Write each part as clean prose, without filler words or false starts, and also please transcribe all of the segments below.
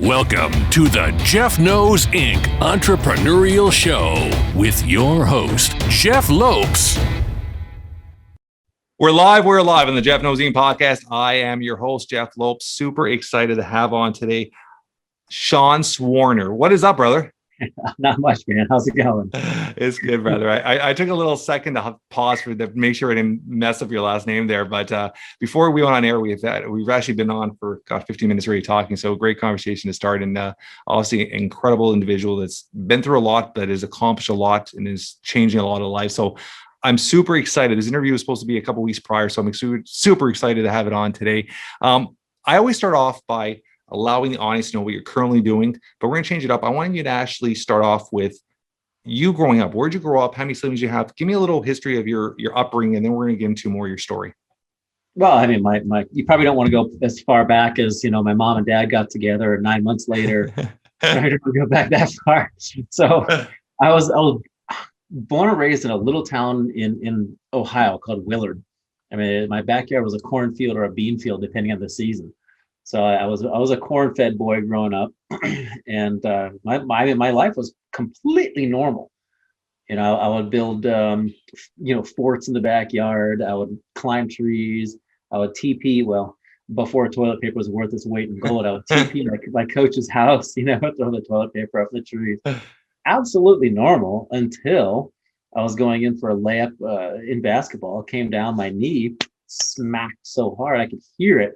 Welcome to the Jeff Knows Inc. Entrepreneurial Show with your host, Jeff Lopes. We're live on the Jeff Knows Inc. podcast. I am your host, Jeff Lopes. Super excited to have on today Sean Swarner. What is up, brother? Not much, man. How's it going? It's good, brother. I took a little second to pause to make sure I didn't mess up your last name there. But before we went on air, we've actually been on for 15 minutes already talking. So great conversation to start. And obviously incredible individual that's been through a lot, but has accomplished a lot and is changing a lot of lives. So I'm super excited. This interview was supposed to be a couple of weeks prior. So I'm super excited to have it on today. I always start off by allowing the audience to know what you're currently doing, but we're going to change it up. I want you to actually start off with you growing up. Where'd you grow up? How many siblings you have? Give me a little history of your upbringing, and then we're going to get into more of your story. Well, I mean, you probably don't want to go as far back as, my mom and dad got together 9 months later. I don't go back that far. So I was born and raised in a little town in Ohio called Willard. I mean, my backyard was a cornfield or a bean field, depending on the season. So I was a corn-fed boy growing up, and my life was completely normal. I would build forts in the backyard. I would climb trees. I would TP. Well, before toilet paper was worth its weight in gold, I would TP my coach's house. Throw the toilet paper up the trees. Absolutely normal until I was going in for a layup in basketball. Came down, my knee smacked so hard I could hear it.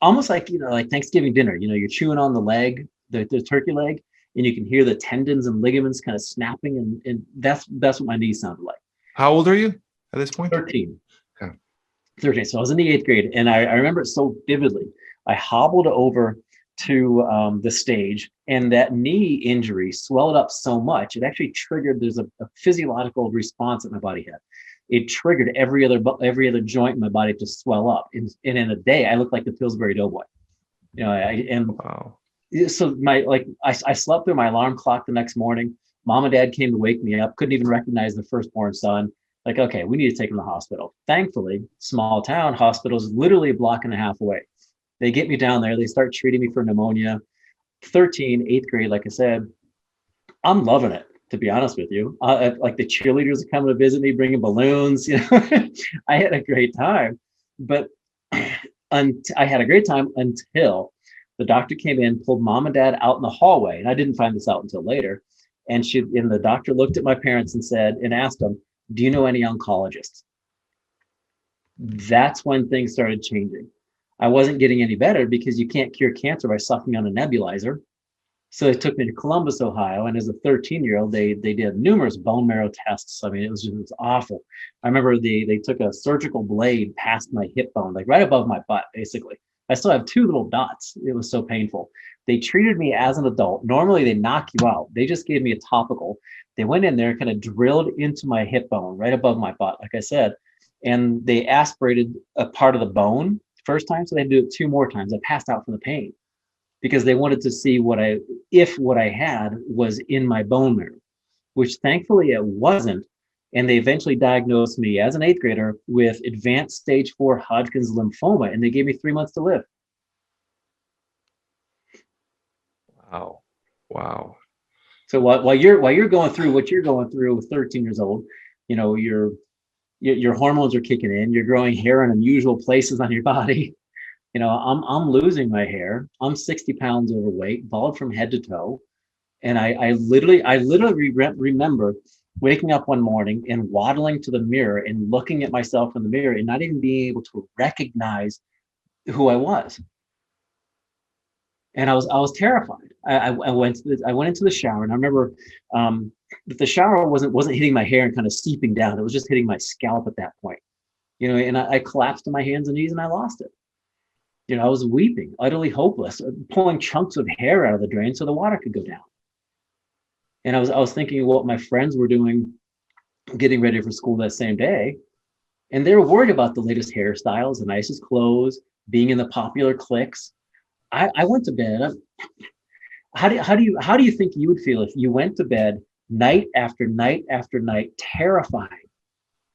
Almost like Thanksgiving dinner, you're chewing on the leg, the turkey leg, and you can hear the tendons and ligaments kind of snapping, and that's what my knee sounded like. How old are you at this point? 13. Okay. 13. So I was in the 8th grade, and I remember it so vividly. I hobbled over to the stage, and that knee injury swelled up so much, it actually triggered, there's a physiological response that my body had. It triggered every other joint in my body to swell up. And in a day, I looked like the Pillsbury Doughboy. Wow. So I slept through my alarm clock the next morning. Mom and dad came to wake me up. Couldn't even recognize the firstborn son. Like, okay, we need to take him to the hospital. Thankfully, small town hospitals literally a block and a half away. They get me down there. They start treating me for pneumonia. 13, 8th grade, like I said, I'm loving it. To be honest with you, like the cheerleaders are coming to visit me, bringing balloons. I had a great time, but I had a great time until the doctor came in, pulled mom and dad out in the hallway, and I didn't find this out until later. And the doctor looked at my parents and asked them, "Do you know any oncologists?" That's when things started changing. I wasn't getting any better because you can't cure cancer by sucking on a nebulizer. So they took me to Columbus, Ohio, and as a 13-year-old, they did numerous bone marrow tests. I mean, it was awful. I remember they took a surgical blade past my hip bone, like right above my butt, basically. I still have 2 little dots. It was so painful. They treated me as an adult. Normally, they knock you out. They just gave me a topical. They went in there, kind of drilled into my hip bone, right above my butt, like I said, and they aspirated a part of the bone first time, so they had to do it 2 more times. I passed out from the pain, because they wanted to see if what I had was in my bone marrow, which thankfully it wasn't. And they eventually diagnosed me as an 8th grader with advanced stage 4 Hodgkin's lymphoma, and they gave me 3 months to live. Wow. So while you're going through what you're going through with 13 years old, your hormones are kicking in, you're growing hair in unusual places on your body. I'm losing my hair. I'm 60 pounds overweight, bald from head to toe. And I literally remember waking up one morning and waddling to the mirror and looking at myself in the mirror and not even being able to recognize who I was. And I was terrified. I went into the shower, and I remember that the shower wasn't hitting my hair and kind of seeping down. It was just hitting my scalp at that point. And I collapsed to my hands and knees, and I lost it. I was weeping, utterly hopeless, pulling chunks of hair out of the drain so the water could go down. And I was thinking of what my friends were doing, getting ready for school that same day. And they were worried about the latest hairstyles, the nicest clothes, being in the popular cliques. I went to bed. How do you think you would feel if you went to bed night after night after night, terrified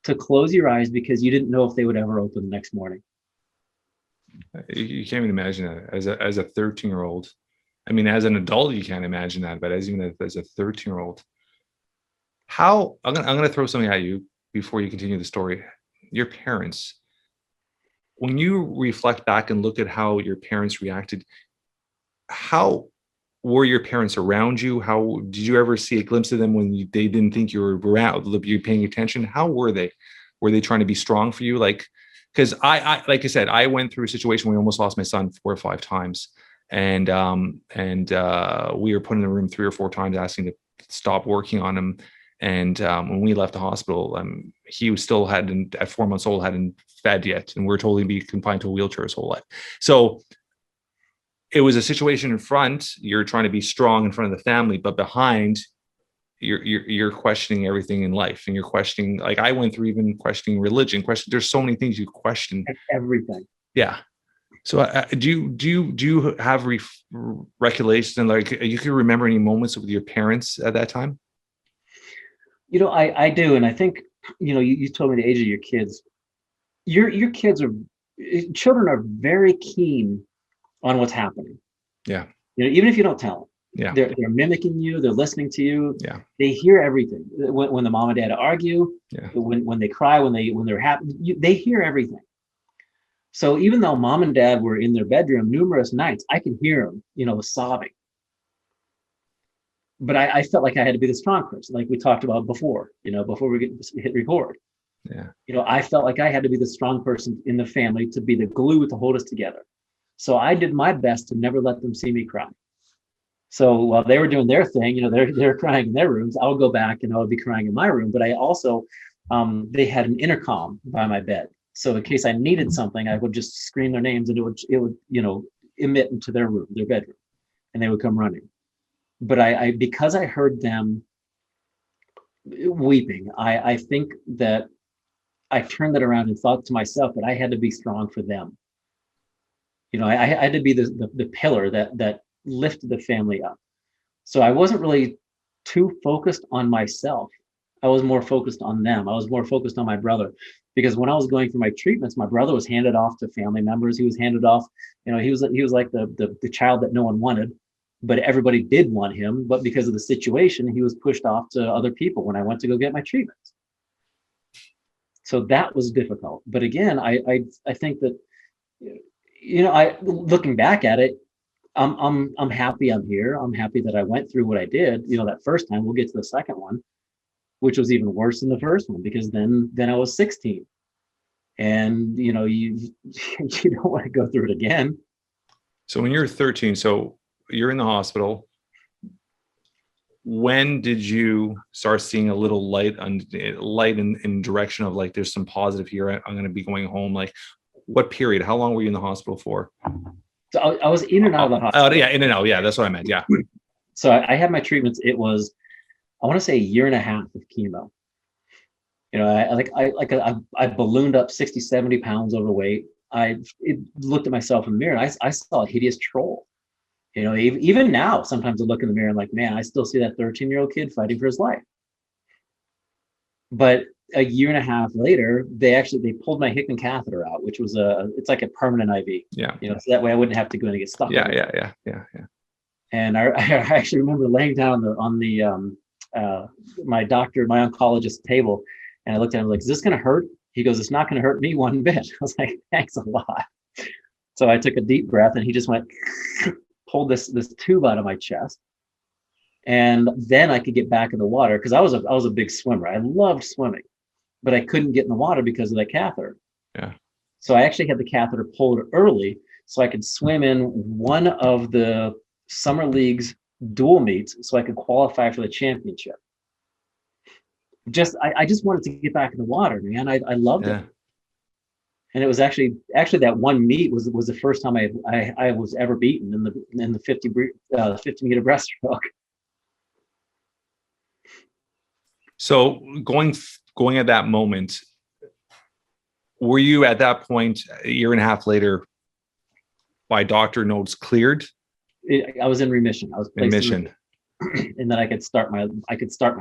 to close your eyes because you didn't know if they would ever open the next morning? You can't even imagine that as a 13-year-old. I mean, as an adult, you can't imagine that, but as a 13-year-old, how I'm gonna throw something at you before you continue the story. Your parents, when you reflect back and look at how your parents reacted, how were your parents around you? How did you ever see a glimpse of them when they didn't think you were around, you paying attention? How were they? Were they trying to be strong for you? Like, because I like I said, I went through a situation where I almost lost my son 4 or 5 times, and we were put in the room 3 or 4 times asking to stop working on him. And when we left the hospital, he was still hadn't, at 4 months old, hadn't fed yet, and we're totally be confined to a wheelchair his whole life. So it was a situation in front, you're trying to be strong in front of the family, but behind, you're questioning everything in life, and you're questioning, like I went through, even questioning religion. There's so many things you question. Everything. Yeah. So do you have recollection, like you can remember any moments with your parents at that time? I do, and I think you told me the age of your kids. Your kids children are very keen on what's happening. Yeah. Even if you don't tell them. Yeah. They're mimicking you. They're listening to you. Yeah. They hear everything. When the mom and dad argue, yeah. when they cry, when they're happy, they hear everything. So even though mom and dad were in their bedroom numerous nights, I can hear them, sobbing. But I felt like I had to be the strong person, like we talked about before, before we hit record. Yeah. I felt like I had to be the strong person in the family, to be the glue to hold us together. So I did my best to never let them see me cry. So while they were doing their thing, they're crying in their rooms, I would go back and I would be crying in my room. But I also, they had an intercom by my bed. So in case I needed something, I would just scream their names, and it would emit into their room, their bedroom, and they would come running. But I because I heard them weeping, I think that I turned that around and thought to myself that I had to be strong for them. I had to be the pillar that lifted the family up. So I wasn't really too focused on myself. I was more focused on them. I was more focused on my brother, because when I was going through my treatments, my brother was handed off to family members. He was handed off, he was like the child that no one wanted, but everybody did want him. But because of the situation, he was pushed off to other people when I went to go get my treatments. So that was difficult. But again, I think that, looking back at it, I'm happy I'm here. I'm happy that I went through what I did. That first time, we'll get to the second one, which was even worse than the first one, because then I was 16, and you don't want to go through it again. So when you're 13, so you're in the hospital. When did you start seeing a little light in direction of, like, there's some positive here, I'm going to be going home? Like, what period? How long were you in the hospital for? So I was in and out of the hospital. Yeah, in and out. Yeah, that's what I meant. Yeah. So I had my treatments. It was, I want to say, 1.5 years of chemo. I ballooned up 60, 70 pounds overweight. I looked at myself in the mirror, and I saw a hideous troll. Even now, sometimes I look in the mirror and like, man, I still see that 13-year-old kid fighting for his life. But 1.5 years later, they pulled my Hickman catheter out, which was it's like a permanent IV. Yeah. So that way I wouldn't have to go in and get stuck. Yeah. And I actually remember laying down on the my oncologist table, and I looked at him like, is this going to hurt? He goes, it's not going to hurt me one bit. I was like, thanks a lot. So I took a deep breath, and he just went, pulled this tube out of my chest. And then I could get back in the water, because I was a big swimmer. I loved swimming, but I couldn't get in the water because of that catheter. Yeah. So I actually had the catheter pulled early so I could swim in one of the summer league's dual meets so I could qualify for the championship. I just wanted to get back in the water, man. I loved it. And it was actually that one meet was the first time I was ever beaten in the 50 meter breaststroke. So going at that moment, were you at that point 1.5 years later, by doctor notes, cleared? I was in remission. I was placed in remission, and then I could start my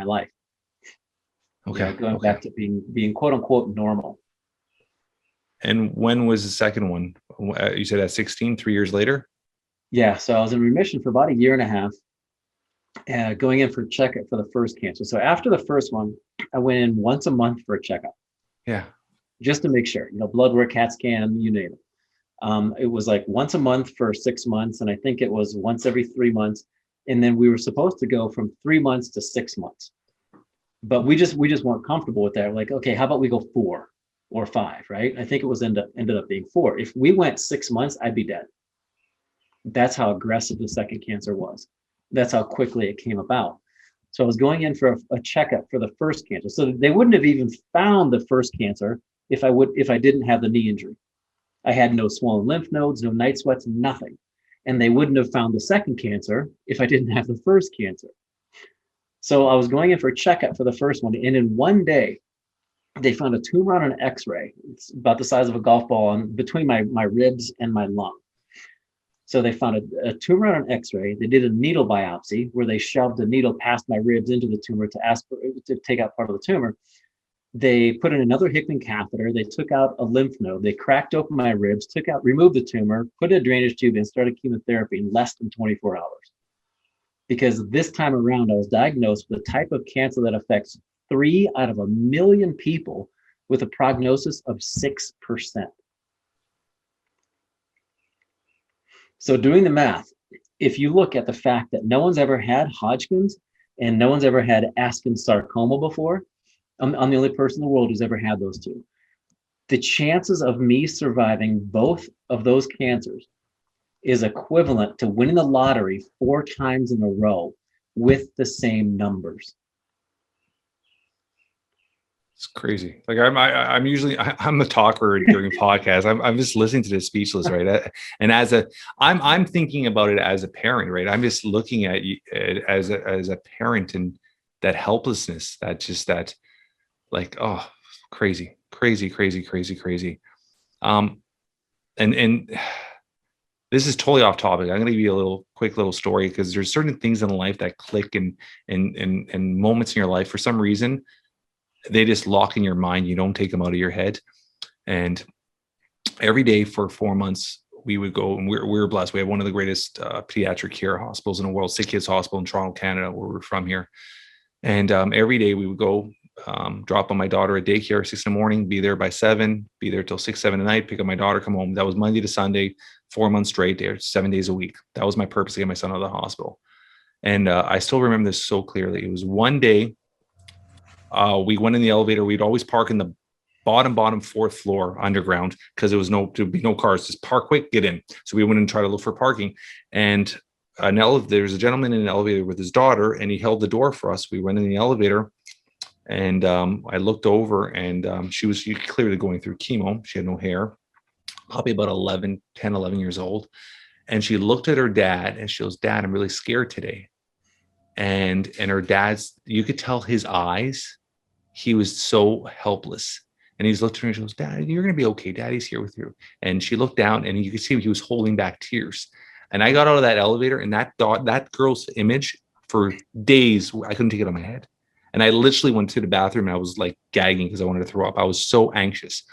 life. Okay. Going back to being quote unquote normal. And when was the second one? You said at 16, 3 years later? Yeah. So I was in remission for about a year and a half, going in for a checkup for the first cancer. So after the first one, I went in once a month for a checkup. Yeah. Just to make sure, blood work, CAT scan, you name it. It was like once a month for 6 months, and I think it was once every 3 months. And then we were supposed to go from 3 months to 6 months, but we just weren't comfortable with that. We're like, okay, how about we go 4 or 5, right? I think it was ended up being 4. If we went 6 months, I'd be dead. That's how aggressive the second cancer was. That's how quickly it came about. So I was going in for a checkup for the first cancer. So they wouldn't have even found the first cancer if I didn't have the knee injury. I had no swollen lymph nodes, no night sweats, nothing. And they wouldn't have found the second cancer if I didn't have the first cancer. So I was going in for a checkup for the first one. And in one day, they found a tumor on an x-ray. It's about the size of a golf ball between my ribs and my lung. So they found a tumor on an x-ray. They did a needle biopsy where they shoved a needle past my ribs into the tumor to take out part of the tumor. They put in another Hickman catheter. They took out a lymph node. They cracked open my ribs, removed the tumor, put a drainage tube in, started chemotherapy in less than 24 hours. Because this time around, I was diagnosed with a type of cancer that affects 3 out of 1 million people with a prognosis of 6%. So doing the math, if you look at the fact that no one's ever had Hodgkin's and no one's ever had Askins sarcoma before, I'm the only person in the world who's ever had those two. The chances of me surviving both of those cancers is equivalent to winning the lottery 4 times in a row with the same numbers. It's crazy. Like I'm usually the talker during podcasts. I'm just listening to this speechless, right? And I'm thinking about it as a parent, right? I'm just looking at you as a parent and that helplessness, that like, oh, crazy. And this is totally off topic. I'm going to give you a quick little story because there's certain things in life that click and moments in your life for some reason. They just lock in your mind. You don't take them out of your head. And every day for 4 months, we would go, and we're blessed. We have one of the greatest pediatric care hospitals in the world, Sick Kids Hospital in Toronto, Canada, where we're from here. And every day we would go drop on my daughter at daycare 6 in the morning, be there by 7, be there till 6, 7 at night, pick up my daughter, come home. That was Monday to Sunday, 4 months straight there, 7 days a week. That was my purpose to get my son out of the hospital. And I still remember this so clearly. It was one day, we went in the elevator. We'd always park in the bottom 4th floor underground because there'd be no cars. Just park quick, get in. So we went and tried to look for parking. And there's a gentleman in an elevator with his daughter, and he held the door for us. We went in the elevator, and I looked over, and she was clearly going through chemo. She had no hair, probably about 10, 11 years old. And she looked at her dad, and she goes, "Dad, I'm really scared today." And her dad's, you could tell his eyes, he was so helpless. And he's looked at her and she goes, "Dad, you're going to be okay. Daddy's here with you." And she looked down, and you could see he was holding back tears. And I got out of that elevator, and that girl's image for days, I couldn't take it on my head. And I literally went to the bathroom, and I was like gagging because I wanted to throw up. I was so anxious.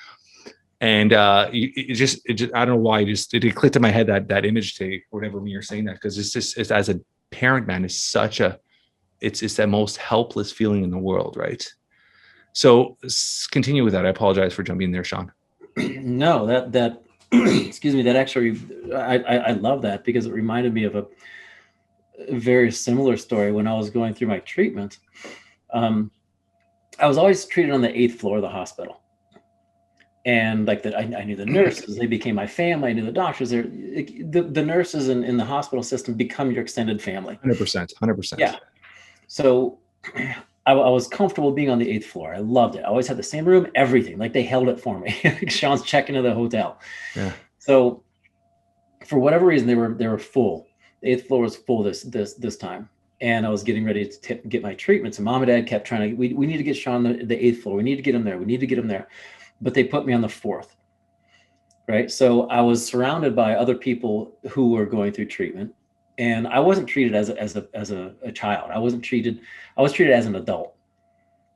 And it just I don't know why, it clicked in my head, that image today, whatever when you're saying that, because it's as a parent, man, is it's that most helpless feeling in the world, right? So continue with that. I apologize for jumping in there, Sean. No, that excuse me, that actually, I love that because it reminded me of a very similar story when I was going through my treatment. I was always treated on the 8th floor of the hospital. And like that, I knew the nurses, they became my family. I knew the doctors. The nurses in the hospital system become your extended family. 100%. Yeah. So I was comfortable being on the 8th floor. I loved it. I always had the same room, everything. Like they held it for me. Sean's checking into the hotel. Yeah. So for whatever reason, they were full. The 8th floor was full this time. And I was getting ready to get my treatments. And Mom and Dad kept trying to, we need to get Sean the 8th floor. We need to get him there. We need to get him there. But they put me on the 4th, right? So I was surrounded by other people who were going through treatment, and I wasn't treated as a child. I was treated as an adult.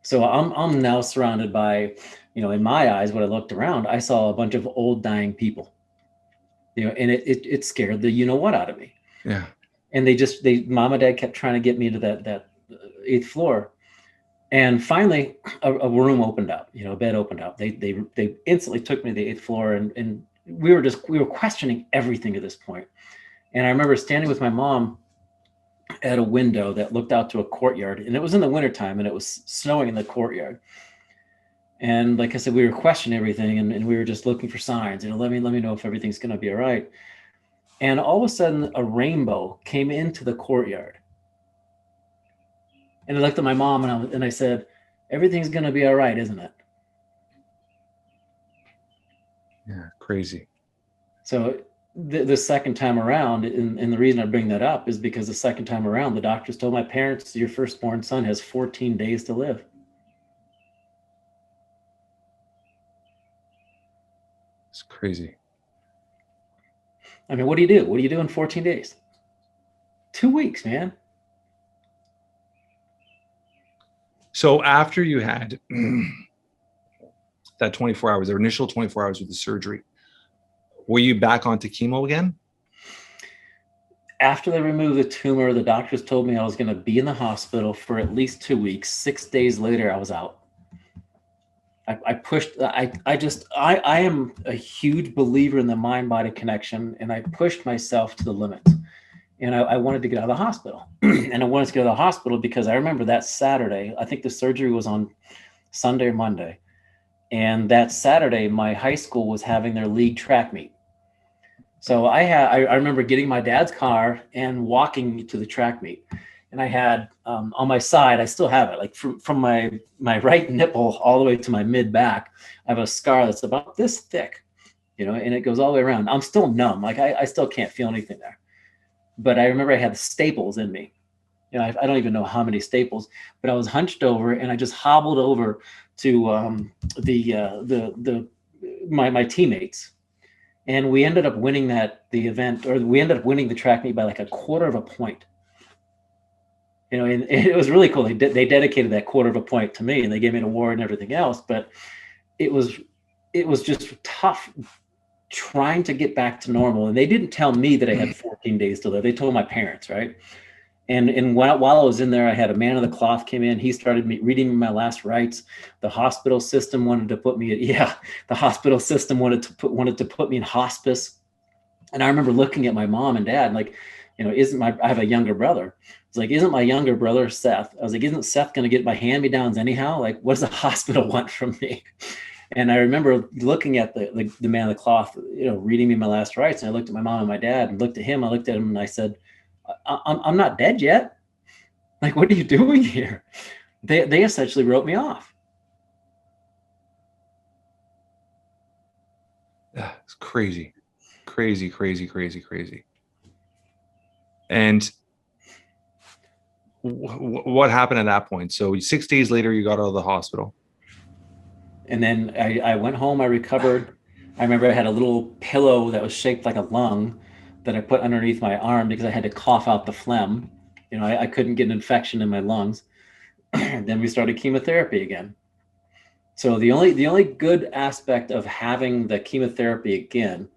So I'm now surrounded by, in my eyes, when I looked around, I saw a bunch of old dying people. and it scared the what out of me. Yeah. And mom and dad kept trying to get me to that 8th floor. And finally a room opened up, a bed opened up. They instantly took me to the 8th floor, and we were questioning everything at this point. And I remember standing with my mom at a window that looked out to a courtyard, and it was in the wintertime, and it was snowing in the courtyard. And like I said, we were questioning everything, and we were just looking for signs, let me know if everything's going to be all right. And all of a sudden a rainbow came into the courtyard. And I looked at my mom and I said, everything's going to be all right, isn't it? Yeah, crazy. So the second time around, and the reason I bring that up is because the second time around, the doctors told my parents, your firstborn son has 14 days to live. It's crazy. I mean, what do you do? What do you do in 14 days? 2 weeks, man. So after you had that 24 hours, the initial 24 hours with the surgery, were you back onto chemo again? After they removed the tumor, the doctors told me I was going to be in the hospital for at least 2 weeks. 6 days later, I was out. I am a huge believer in the mind-body connection, and I pushed myself to the limit. And I wanted to get out of the hospital. And I wanted to get out of the hospital because I remember that Saturday, I think the surgery was on Sunday or Monday. And that Saturday, my high school was having their league track meet. So I remember getting my dad's car and walking to the track meet. And I had on my side, I still have it, like from my right nipple all the way to my mid back, I have a scar that's about this thick, and it goes all the way around. I'm still numb. Like I still can't feel anything there. But I remember I had the staples in me. I don't even know how many staples, but I was hunched over and I just hobbled over to my teammates. And we ended up winning we ended up winning the track meet by like 1/4 point. And it was really cool. They dedicated that 1/4 point to me, and they gave me an award and everything else. But it was just tough trying to get back to normal. And they didn't tell me that I had 14 days to live. They told my parents, right? And while I was in there, I had a man of the cloth came in. He started reading my last rites. The hospital system wanted to put me wanted to put me in hospice. And I remember looking at my mom and dad, like, I have a younger brother. It's like, isn't my younger brother Seth? I was like, isn't Seth going to get my hand-me-downs anyhow? Like, what does the hospital want from me? And I remember looking at the man of the cloth, reading me my last rites. And I looked at my mom and my dad and looked at him. I looked at him and I said, I'm not dead yet. Like, what are you doing here? They essentially wrote me off. Yeah, it's crazy. Crazy, crazy, crazy, crazy. And what happened at that point? So 6 days later, you got out of the hospital. And then I went home, I recovered. I remember I had a little pillow that was shaped like a lung that I put underneath my arm because I had to cough out the phlegm. I couldn't get an infection in my lungs. Then we started chemotherapy again. So the only good aspect of having the chemotherapy again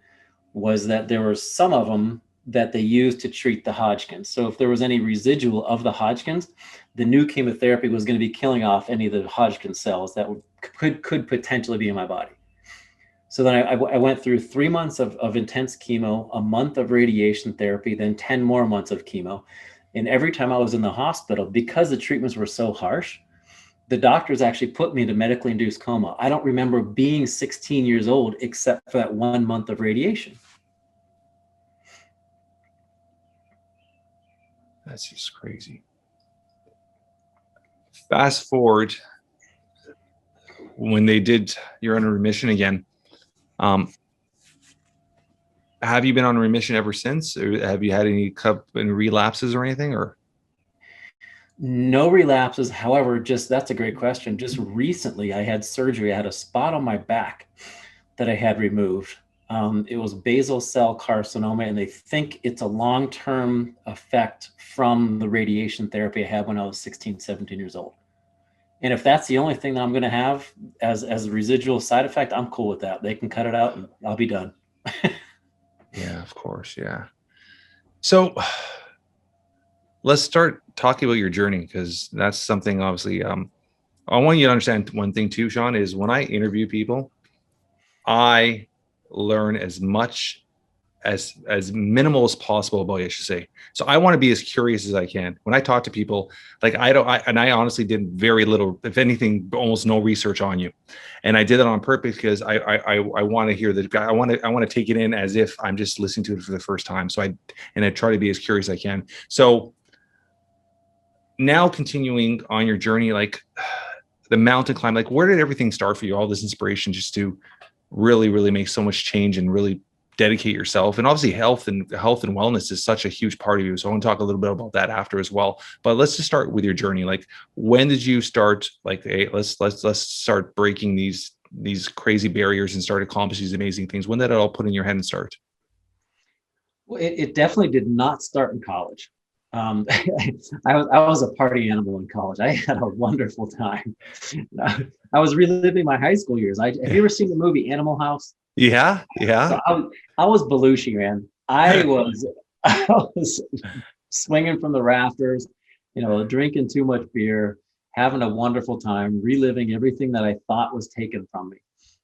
was that there were some of them that they used to treat the Hodgkin's. So if there was any residual of the Hodgkin's, the new chemotherapy was going to be killing off any of the Hodgkin cells that could potentially be in my body. So then I went through 3 months of intense chemo, a month of radiation therapy, then 10 more months of chemo. And every time I was in the hospital, because the treatments were so harsh, the doctors actually put me into medically induced coma. I don't remember being 16 years old except for that 1 month of radiation. That's just crazy. Fast forward, when you're in remission again. Have you been on remission ever since? Or have you had any relapses or anything? Or no relapses. However, that's a great question. Just recently, I had surgery. I had a spot on my back that I had removed. It was basal cell carcinoma, and they think it's a long-term effect from the radiation therapy I had when I was 16, 17 years old. And if that's the only thing that I'm going to have as a residual side effect, I'm cool with that. They can cut it out and I'll be done. Yeah. of course. Yeah. So let's start talking about your journey, because that's something obviously, I want you to understand one thing too, Sean, is when I interview people, I learn as much as minimal as possible about it, I should say. So I want to be as curious as I can. When I talk to people, like I honestly did very little, if anything, almost no research on you. And I did it on purpose because I want to hear the guy. I want to take it in as if I'm just listening to it for the first time. So I try to be as curious as I can. So now continuing on your journey, like the mountain climb, like where did everything start for you? All this inspiration just to really, really make so much change and really dedicate yourself. And obviously health and wellness is such a huge part of you. So I want to talk a little bit about that after as well. But let's just start with your journey. Like, when did you start, like, hey, let's start breaking these crazy barriers and start accomplishing these amazing things? When did it all put in your head and start? Well, it definitely did not start in college. I was a party animal in college. I had a wonderful time. I was reliving my high school years. Have you ever seen the movie Animal House? Yeah. So I was Belushi, man. I was swinging from the rafters, drinking too much beer, having a wonderful time, reliving everything that I thought was taken from me.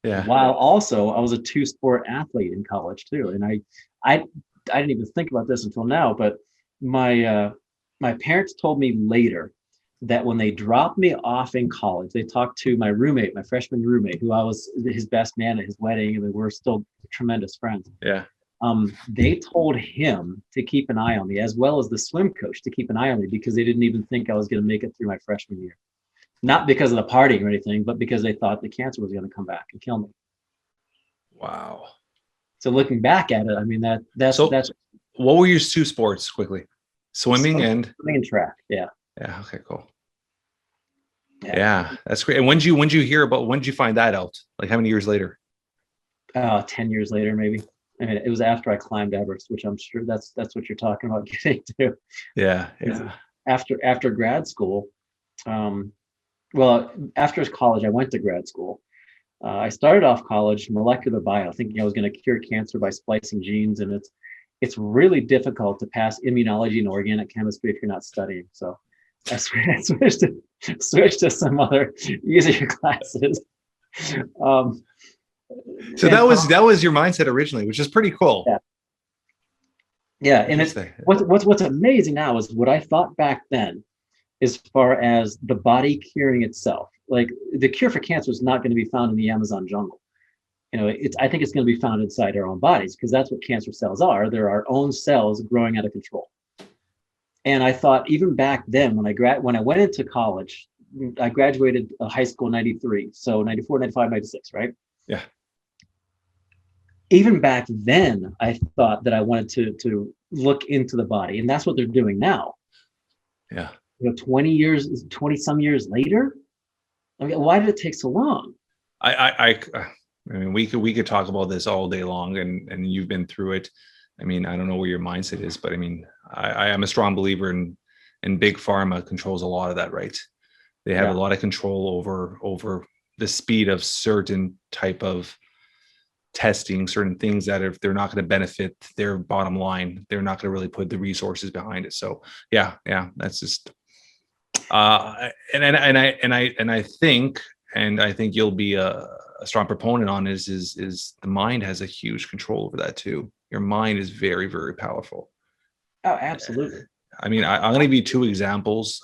Yeah. While also I was a 2-sport athlete in college too, and I didn't even think about this until now, but my parents told me later that when they dropped me off in college, they talked to my roommate, my freshman roommate, who I was his best man at his wedding, and we were still tremendous friends. Yeah. They told him to keep an eye on me, as well as the swim coach to keep an eye on me, because they didn't even think I was going to make it through my freshman year. Not because of the partying or anything, but because they thought the cancer was going to come back and kill me. Wow. So looking back at it, I mean, that's what were your 2 sports quickly? Swimming and track. Yeah. Yeah. Okay, cool. Yeah, that's great. And when did you find that out? Like how many years later? 10 years later, maybe. I mean, it was after I climbed Everest, which I'm sure that's what you're talking about getting to. Yeah. After grad school, after college, I went to grad school. I started off college molecular bio, thinking I was going to cure cancer by splicing genes, and it's really difficult to pass immunology and organic chemistry if you're not studying. So I switched to some other easier classes. So that was your mindset originally, which is pretty cool. Yeah. And it's what's amazing now is what I thought back then, as far as the body curing itself. Like the cure for cancer is not going to be found in the Amazon jungle. I think it's going to be found inside our own bodies, because that's what cancer cells are. They're our own cells growing out of control. And I thought even back then, when I went into college, I graduated high school in 93. So 94, 95, 96, right? Yeah. Even back then, I thought that I wanted to look into the body, and that's what they're doing now. Yeah. 20 some years later. I mean, why did it take so long? I mean, we could talk about this all day long, and you've been through it. I mean, I don't know where your mindset is, but I mean, I am a strong believer in big pharma controls a lot of that, right? They have a lot of control over the speed of certain type of testing, certain things that if they're not going to benefit their bottom line, they're not going to really put the resources behind it. So yeah, that's just and I think you'll be a strong proponent on is the mind has a huge control over that too. Your mind is very, very powerful. Oh, absolutely. I mean, I'm going to give you 2 examples.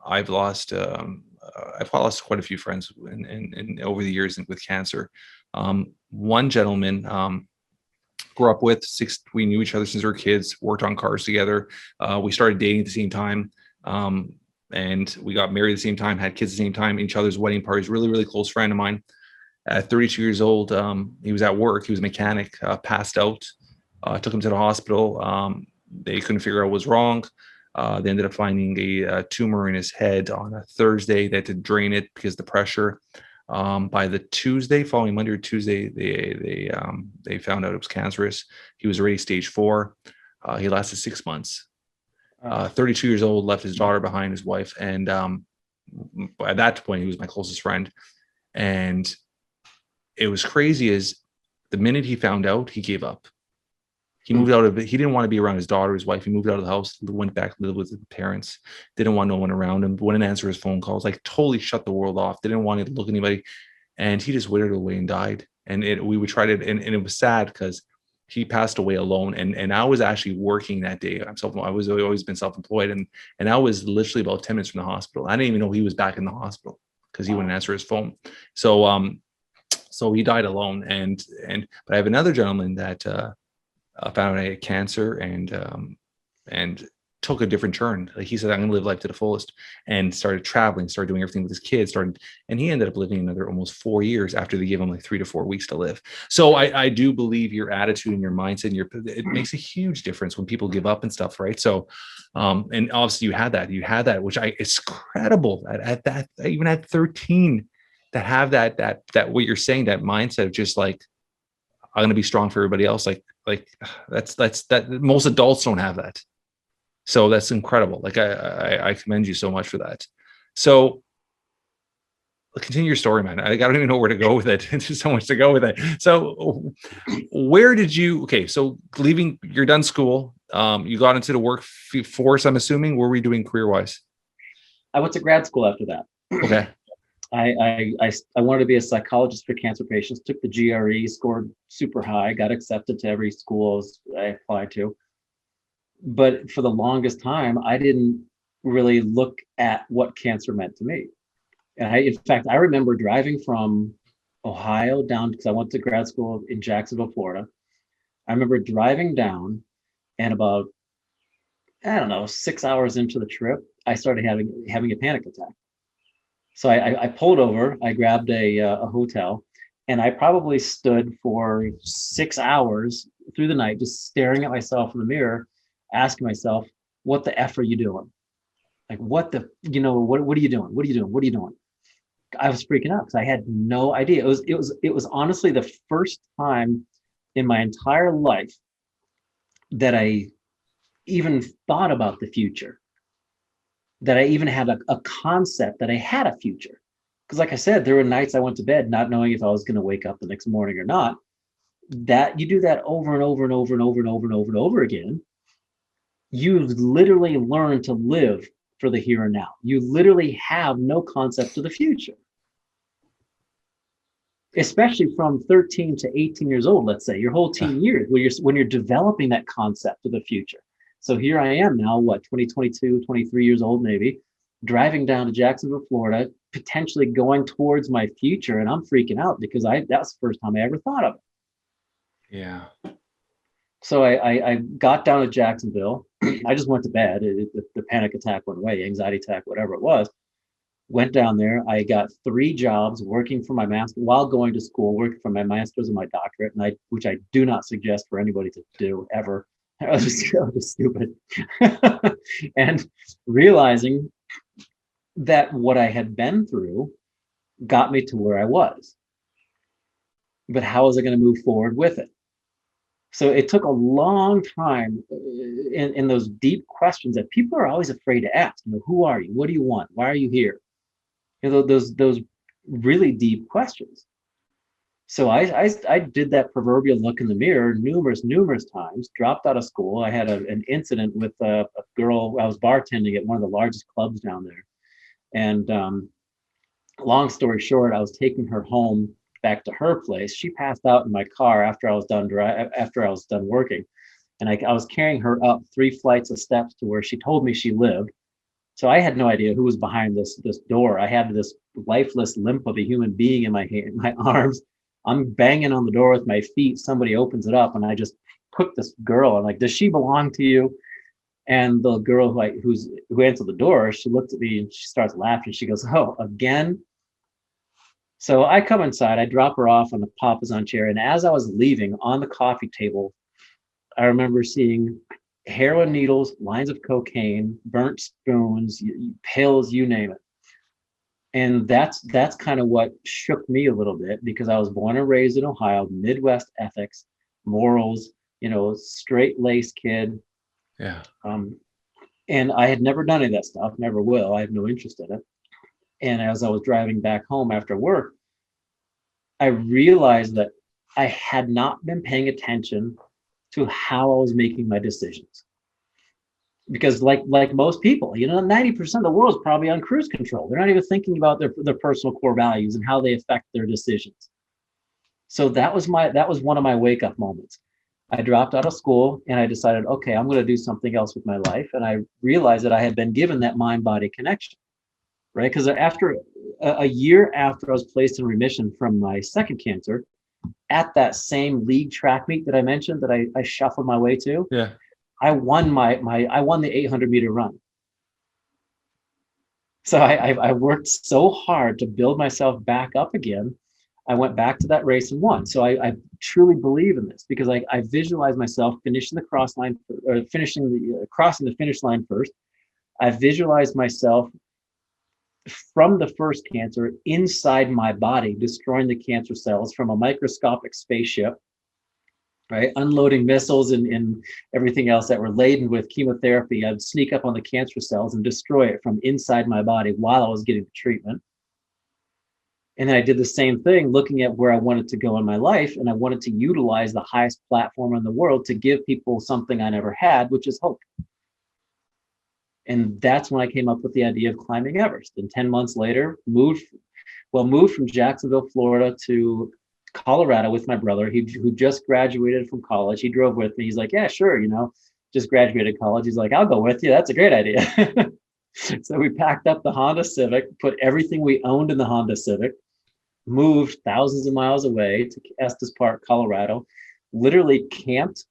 I've lost quite a few friends in over the years with cancer. One gentleman grew up with we knew each other since we were kids, worked on cars together. We started dating at the same time. And we got married at the same time, had kids at the same time, each other's wedding parties. Really, really close friend of mine. At 32 years old, he was at work. He was a mechanic, passed out. Took him to the hospital. They couldn't figure out what was wrong. They ended up finding a tumor in his head on a Thursday. They had to drain it because of the pressure. By the following Monday or Tuesday, they found out it was cancerous. He was already stage 4. He lasted 6 months. 32 years old, left his daughter behind, his wife. And at that point, he was my closest friend. And it was crazy as the minute he found out, he gave up. He moved out of it. He didn't want to be around his daughter, his wife. He moved out of the house, went back to live with his parents, didn't want no one around him, wouldn't answer his phone calls, like totally shut the world off, didn't want to look at anybody. And he just withered away and died. And we would try to, and it was sad because he passed away alone. And I was actually working that day. I was always been self-employed. And I was literally about 10 minutes from the hospital. I didn't even know he was back in the hospital because he wouldn't answer his phone. So he died alone. But I have another gentleman that found out he had cancer and took a different turn. Like he said, I'm going to live life to the fullest, and started traveling, started doing everything with his kids, and he ended up living another almost 4 years after they gave him like 3 to 4 weeks to live. So I do believe your attitude and your mindset, it makes a huge difference when people give up and stuff, right? So, and obviously you had that, which it's incredible at that, even at 13, to have that what you're saying, that mindset of just like, I'm going to be strong for everybody else. Like that most adults don't have that. So that's incredible. Like I commend you so much for that. So continue your story, man. I don't even know where to go with it. There's so much to go with it. So where did you, so leaving, you're done school. You got into the workforce, I'm assuming. What were you doing career-wise? I went to grad school after that. Okay. I wanted to be a psychologist for cancer patients, took the GRE, scored super high, got accepted to every school I applied to. But for the longest time, I didn't really look at what cancer meant to me. And in fact, I remember driving from Ohio down, because I went to grad school in Jacksonville, Florida. I remember driving down, and about, 6 hours into the trip, I started having a panic attack. So I pulled over, I grabbed a hotel, and I probably stood for 6 hours through the night, just staring at myself in the mirror, asking myself, what the F are you doing? Like, what are you doing? What are you doing? What are you doing? I was freaking out because I had no idea. It was honestly the first time in my entire life that I even thought about the future, that I even had a concept that I had a future. Because like I said, there were nights I went to bed not knowing if I was going to wake up the next morning or not. That you do that over and over and over and over and over and over and over again, you literally learn to live for the here and now. You literally have no concept of the future. Especially from 13 to 18 years old, let's say, your whole teen years, when you're developing that concept of the future. So here I am now, 22, 23 years old, maybe, driving down to Jacksonville, Florida, potentially going towards my future. And I'm freaking out because that was the first time I ever thought of it. Yeah. So I got down to Jacksonville. I just went to bed. The panic attack went away, anxiety attack, whatever it was. Went down there. I got 3 jobs working for my master while going to school, working for my master's and my doctorate, which I do not suggest for anybody to do ever. I was just stupid. And realizing that what I had been through got me to where I was. But how was I going to move forward with it? So it took a long time in those deep questions that people are always afraid to ask. Who are you? What do you want? Why are you here? Those really deep questions. So I did that proverbial look in the mirror numerous times, dropped out of school. I had an incident with a girl. I was bartending at one of the largest clubs down there. And long story short, I was taking her home back to her place. She passed out in my car after I was done working. And I was carrying her up 3 flights of steps to where she told me she lived. So I had no idea who was behind this door. I had this lifeless limp of a human being in my arms. I'm banging on the door with my feet. Somebody opens it up, and I just took this girl. I'm like, does she belong to you? And the girl who answered the door, she looked at me and she starts laughing. She goes, oh, again? So I come inside, I drop her off on the Papasan chair. And as I was leaving on the coffee table, I remember seeing heroin needles, lines of cocaine, burnt spoons, pills, you name it. And that's kind of what shook me a little bit, because I was born and raised in Ohio, Midwest ethics, morals, straight-laced kid. Yeah. And I had never done any of that stuff, never will. I have no interest in it. And as I was driving back home after work, I realized that I had not been paying attention to how I was making my decisions. Because like most people, 90% of the world is probably on cruise control. They're not even thinking about their personal core values and how they affect their decisions. So that was one of my wake up moments. I dropped out of school and I decided, okay, I'm going to do something else with my life. And I realized that I had been given that mind-body connection, right? Because after a year after I was placed in remission from my second cancer, at that same league track meet that I mentioned that I shuffled my way to, Yeah. I won the 800 meter run. So I worked so hard to build myself back up again. I went back to that race and won. So I truly believe in this because I visualized myself finishing the crossing the finish line first. I visualized myself from the first cancer inside my body, destroying the cancer cells from a microscopic spaceship, right? Unloading missiles and everything else that were laden with chemotherapy. I'd sneak up on the cancer cells and destroy it from inside my body while I was getting the treatment. And then I did the same thing, looking at where I wanted to go in my life. And I wanted to utilize the highest platform in the world to give people something I never had, which is hope. And that's when I came up with the idea of climbing Everest. And 10 months later, moved from Jacksonville, Florida to Colorado with my brother, who just graduated from college. He drove with me. He's like, yeah, sure. Just graduated college. He's like, I'll go with you. That's a great idea. So we packed up the Honda Civic, put everything we owned in the Honda Civic, moved thousands of miles away to Estes Park, Colorado, literally camped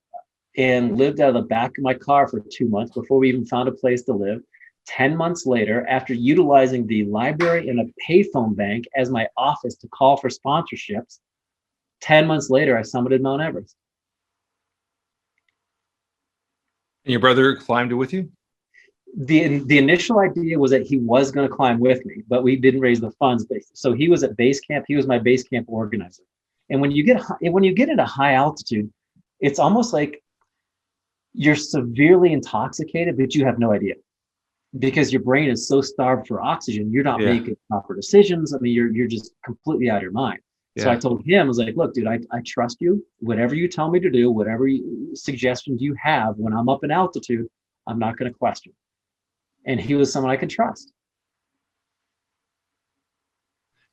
and lived out of the back of my car for 2 months before we even found a place to live. 10 months later, after utilizing the library and a payphone bank as my office to call for sponsorships, 10 months later, I summited Mount Everest. And your brother climbed it with you? The initial idea was that he was going to climb with me, but we didn't raise the funds. So he was at base camp. He was my base camp organizer. And when you get into high altitude, it's almost like you're severely intoxicated, but you have no idea because your brain is so starved for oxygen. You're not making proper decisions. I mean, you're just completely out of your mind. Yeah. So I told him, I was like, look, dude, I trust you. Whatever you tell me to do, whatever suggestions you have when I'm up in altitude, I'm not going to question. And he was someone I could trust.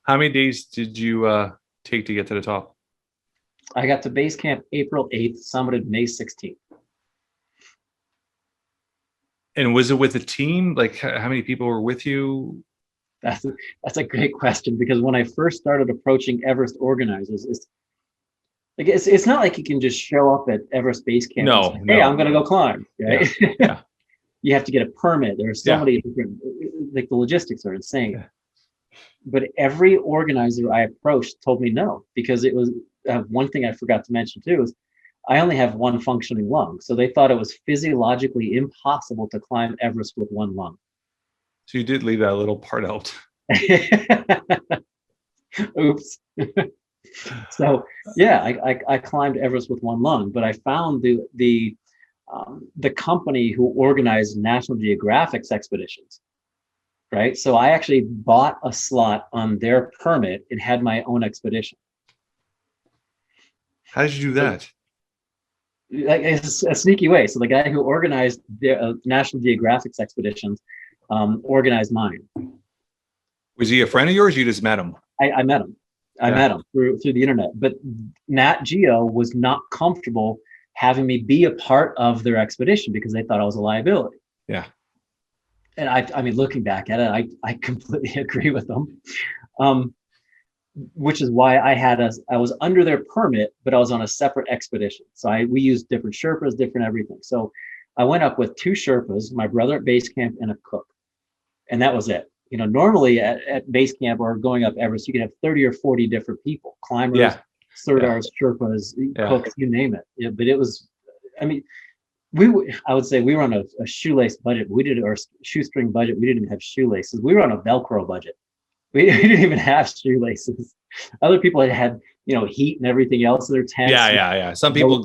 How many days did you take to get to the top? I got to base camp April 8th, summited May 16th. And was it with a team? Like how many people were with you? That's a great question because when I first started approaching Everest organizers, it's not like you can just show up at Everest base camp and say, hey, I'm going to go climb, right? Yeah. You have to get a permit. There are so many different, like the logistics are insane. Yeah. But every organizer I approached told me no, because it was one thing I forgot to mention too is I only have one functioning lung. So they thought it was physiologically impossible to climb Everest with one lung. So you did leave that little part out. Oops. So yeah, I climbed Everest with one lung, but I found the company who organized National Geographic's expeditions, right? So I actually bought a slot on their permit and had my own expedition. How did you do that? Like it's a sneaky way. So the guy who organized the National Geographic's expeditions organized mine. Was he a friend of yours? Or you just met him? I met him. I met him through the internet. But Nat Geo was not comfortable having me be a part of their expedition because they thought I was a liability. Yeah. And I mean, looking back at it, I completely agree with them. Which is why I was under their permit, but I was on a separate expedition. So we used different Sherpas, different everything. So I went up with 2 Sherpas, my brother at base camp and a cook. And that was it. Normally at base camp or going up Everest, you can have 30 or 40 different people, climbers, Serdars, Sherpas, cooks, you name it. Yeah, but it was, I mean, I would say we were on a shoelace budget. Our shoestring budget. We didn't even have shoelaces. We were on a Velcro budget. We didn't even have shoelaces. Other people had heat and everything else in their tents. Yeah. Some people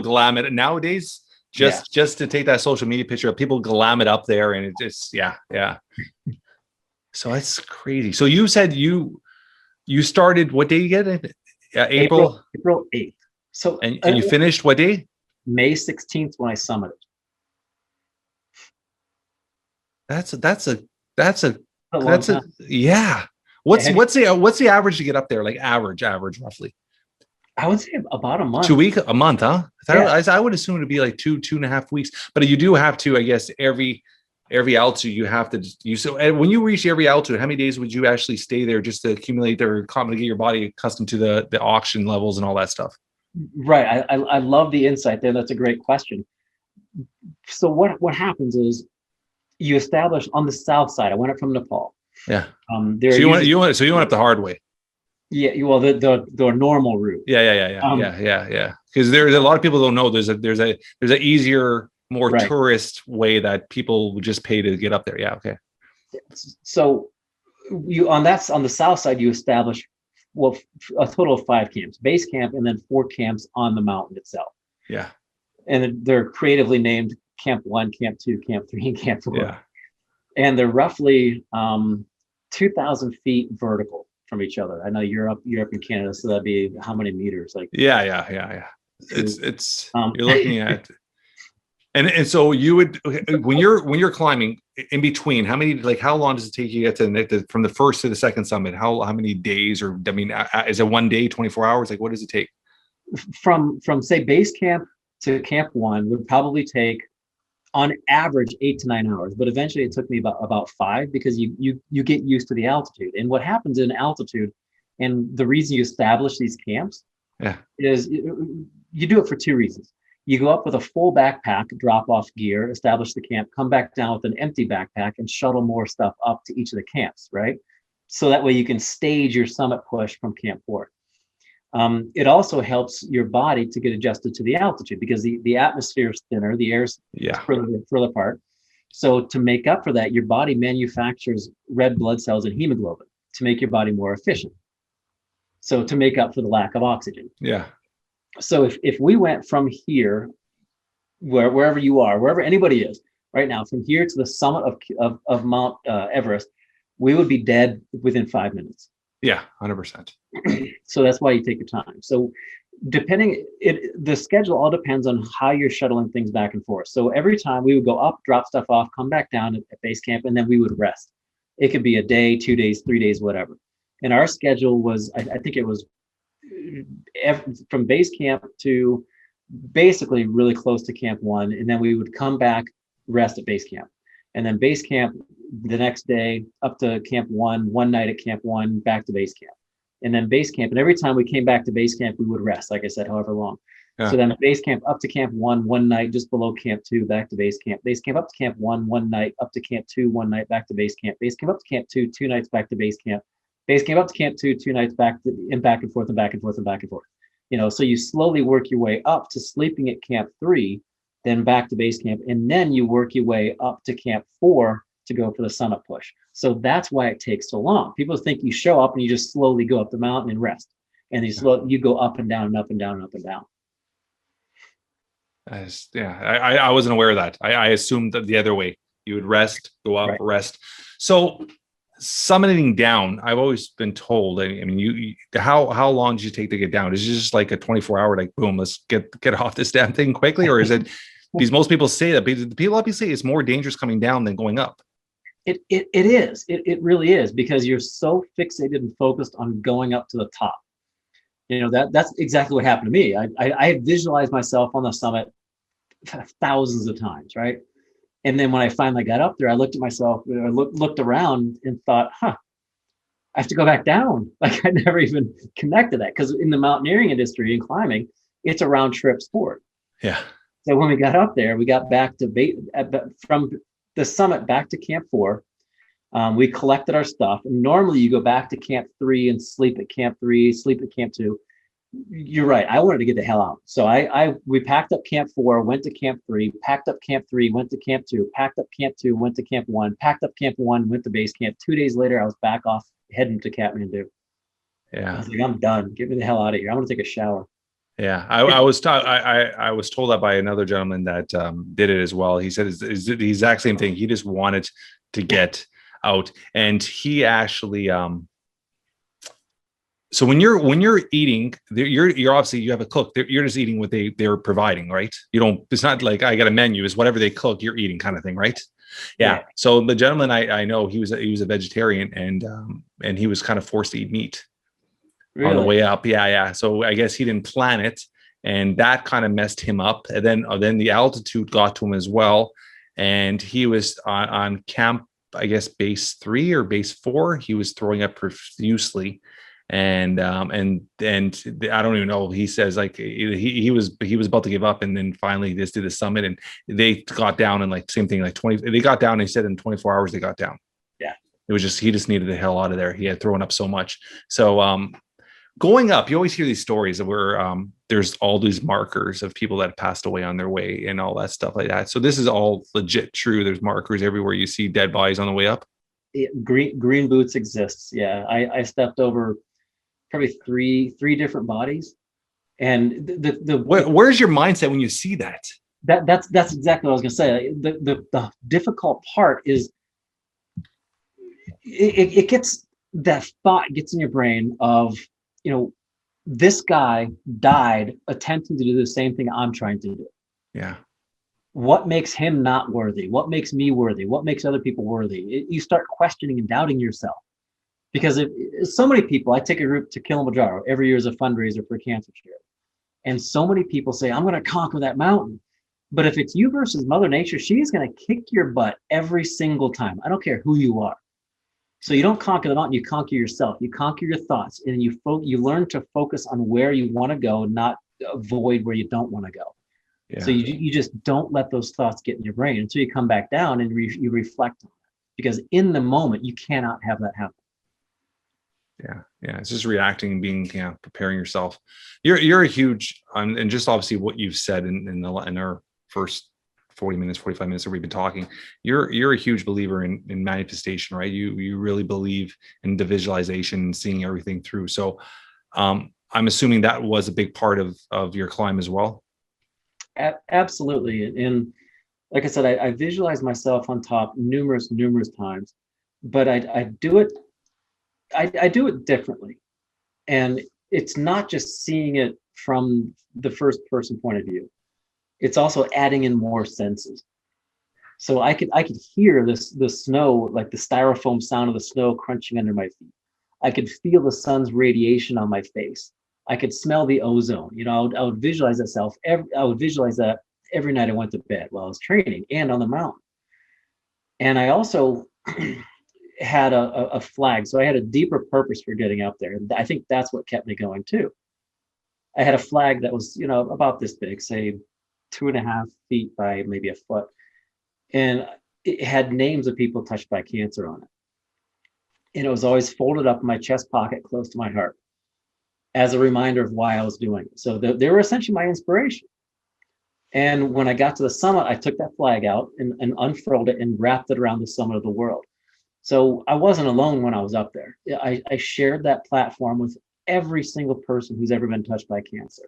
glam it nowadays. Just to take that social media picture, people glam it up there, and it just So that's crazy. So you said you started what day you get it? April 8th. So and you finished what day? May 16th when I summited. That's A long time. yeah. What's the average to get up there? Like average roughly. I would say about a month. 2 weeks, a month, huh? Yeah. I would assume it'd be like 2.5 weeks, but you do have to, I guess, every altitude you have to so. And when you reach every altitude, how many days would you actually stay there just to accumulate or get your body accustomed to the oxygen levels and all that stuff? Right. I love the insight there. That's a great question. So what happens is you establish on the south side. I went up from Nepal. Yeah. So you went up the hard way. Yeah. Well, the normal route. Yeah. Because there's a lot of people don't know there's a easier, more tourist way that people would just pay to get up there. Yeah. Okay. So you on the south side, you establish a total of 5 camps, base camp, and then 4 camps on the mountain itself. Yeah. And they're creatively named Camp 1, Camp 2, Camp 3, and Camp 4. Yeah. And they're roughly 2,000 feet vertical from each other. I know you're up in Canada, so that'd be how many meters? Like yeah. It's you're looking at, and so you would, when you're climbing in between, how long does it take you to get to from the first to the second summit? How many days, or I mean, is it one day, 24 hours? Like, what does it take? From say base camp to Camp 1 would probably take on average 8 to 9 hours, but eventually it took me about 5, because you get used to the altitude. And what happens in altitude, and the reason you establish these camps, is you do it for 2 reasons. You go up with a full backpack, drop off gear, establish the camp, come back down with an empty backpack, and shuttle more stuff up to each of the camps, right? So that way you can stage your summit push from Camp 4. It also helps your body to get adjusted to the altitude, because the atmosphere is thinner, the air's further apart. So to make up for that, your body manufactures red blood cells and hemoglobin to make your body more efficient. So to make up for the lack of oxygen. Yeah. So if we went from here, wherever you are, wherever anybody is right now, from here to the summit of Mount Everest, we would be dead within 5 minutes. Yeah, 100%. So that's why you take your time. So the schedule all depends on how you're shuttling things back and forth. So every time we would go up, drop stuff off, come back down at base camp, and then we would rest. It could be a day, 2 days, 3 days, whatever. And our schedule was, I think it was from base camp to basically really close to Camp 1. And then we would come back, rest at base camp. And then base camp the next day up to Camp 1, one night at Camp 1, back to base camp. And then base camp. And every time we came back to base camp, we would rest, like I said, however long. Yeah. So then base camp up to Camp 1, one night just below Camp 2, back to base camp. Base camp up to Camp 1, one night up to Camp 2, one night back to base camp. Base camp up to Camp 2, 2 nights back to base camp. Base camp up to Camp 2, 2 nights back and forth and back and forth and back and forth. So you slowly work your way up to sleeping at Camp 3, then back to base camp, and then you work your way up to Camp 4 to go for the summit push. So that's why it takes so long. People think you show up and you just slowly go up the mountain and rest, and you go up and down and up and down and up and down. I wasn't aware of that. I assumed that the other way, you would rest, go up, rest. So summiting down, I've always been told, I mean, how long did you take to get down? Is it just like a 24-hour, like, boom, let's get off this damn thing quickly? Or is it, because most people say that, but the people say it's more dangerous coming down than going up. It is. It really is, because you're so fixated and focused on going up to the top. That's exactly what happened to me. I visualized myself on the summit thousands of times, right? And then when I finally got up there, I looked at myself, I looked around and thought, I have to go back down. Like, I never even connected that, because in the mountaineering industry and climbing, it's a round trip sport. Yeah. So when we got up there, we got back from the summit back to Camp 4. We collected our stuff. And normally you go back to Camp 3 and sleep at Camp 3, sleep at Camp 2. You're right. I wanted to get the hell out. So we packed up Camp 4, went to Camp 3, packed up Camp 3, went to Camp 2, packed up Camp 2, went to Camp 1, packed up Camp 1, went to base camp. 2 days later, I was back off heading to Kathmandu. Yeah. I was like, I'm done. Get me the hell out of here. I'm going to take a shower. Yeah. I was told that by another gentleman that did it as well. He said it's the exact same thing. He just wanted to get out, and he actually, So when you're eating, you're obviously, you have a cook. You're just eating what they're providing, right? You don't. It's not like I got a menu. It's whatever they cook, you're eating, kind of thing, right? Yeah. So the gentleman I know, he was a vegetarian, and he was kind of forced to eat meat on the way up. Yeah. So I guess he didn't plan it, and that kind of messed him up. And then the altitude got to him as well, and he was on camp, I guess base 3 or base 4. He was throwing up profusely. And I don't even know. He says like he was about to give up, and then finally this did the summit, and they got down, and like same thing, like 20. They got down. He said in 24 hours they got down. Yeah, it was just he just needed the hell out of there. He had thrown up so much. So going up, you always hear these stories of where there's all these markers of people that have passed away on their way and all that stuff like that. So this is all legit true. There's markers everywhere. You see dead bodies on the way up. Green boots exists. Yeah, I stepped over probably three different bodies, and where's your mindset when you see that? That's exactly what I was gonna say. The difficult part is it gets, that thought gets in your brain of, this guy died attempting to do the same thing I'm trying to do. Yeah. What makes him not worthy? What makes me worthy? What makes other people worthy? You start questioning and doubting yourself. Because if so many people, I take a group to Kilimanjaro every year as a fundraiser for cancer care. And so many people say, I'm going to conquer that mountain. But if it's you versus Mother Nature, she's going to kick your butt every single time. I don't care who you are. So you don't conquer the mountain, you conquer yourself. You conquer your thoughts, and you learn to focus on where you want to go, not avoid where you don't want to go. Yeah. So you just don't let those thoughts get in your brain until you come back down and you reflect on it. Because in the moment, you cannot have that happen. Yeah. It's just reacting and being, preparing yourself. You're a huge, and just obviously what you've said in our first 45 minutes that we've been talking, you're a huge believer in manifestation, right? You really believe in the visualization and seeing everything through. So I'm assuming that was a big part of your climb as well. Absolutely. And like I said, I visualize myself on top numerous times, but I do it. I do it differently. And it's not just seeing it from the first person point of view. It's also adding in more senses. So I could hear the snow, like the styrofoam sound of the snow crunching under my feet. I could feel the sun's radiation on my face. I could smell the ozone. I would visualize that every night I went to bed while I was training and on the mountain. And I also had a flag. So I had a deeper purpose for getting up there. And I think that's what kept me going too. I had a flag that was, about this big, say 2.5 feet by maybe a foot. And it had names of people touched by cancer on it. And it was always folded up in my chest pocket close to my heart as a reminder of why I was doing it. So they were essentially my inspiration. And when I got to the summit, I took that flag out and unfurled it and wrapped it around the summit of the world. So I wasn't alone when I was up there. I shared that platform with every single person who's ever been touched by cancer.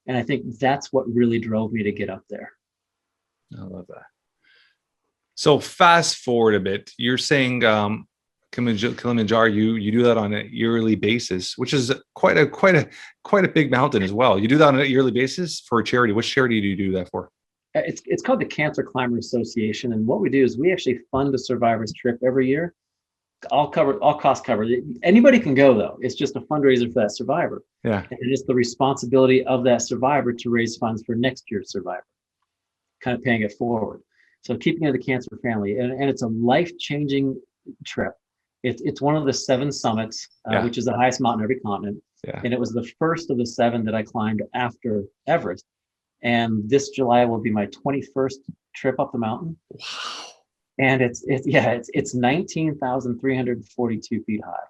And I think that's what really drove me to get up there. I love that. So fast forward a bit, you're saying Kilimanjaro, you do that on a yearly basis, which is quite a big mountain as well. You do that on a yearly basis for a charity. Which charity do you do that for? It's called the Cancer Climber Association. And what we do is we actually fund a survivor's trip every year. All costs covered. Anybody can go though. It's just a fundraiser for that survivor. Yeah. And it's the responsibility of that survivor to raise funds for next year's survivor, kind of paying it forward. So keeping it the cancer family. And it's a life-changing trip. It's one of the 7 summits, which is the highest mountain in every continent. Yeah. And it was the first of the 7 that I climbed after Everest. And this July will be my 21st trip up the mountain. Wow. And it's 19,342 feet high.